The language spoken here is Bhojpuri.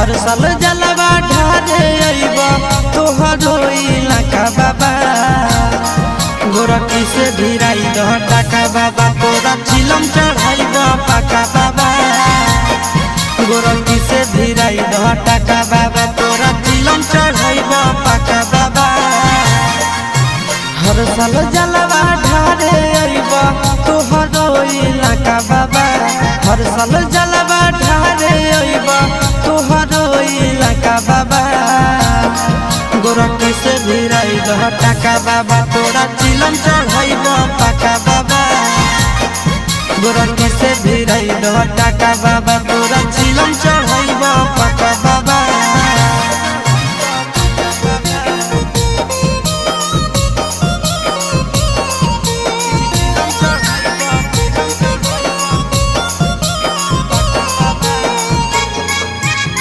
हर साल जलवा ढारे अइबा तोहरो इलाका बाबा गोरखी से भिराई दह टाका बाबा तोरा चिलम चढ़ाइबा पाका बाबा गोरखी से भिराई दह टाका बाबा तोरा चिलम चढ़ाइबा पाका बाबा हर साल जलवा ढारे अइबा तोहरो इलाका बाबा हर साल जलवा ढारे अइबा तोहरो इलाका बाबा गोरखी से भिराई दह टाका बाबा तोरा चिलम चढ़ाइबा पाका बाबा गोरखी से भिराई दह टाका बाबा तोरा चिलम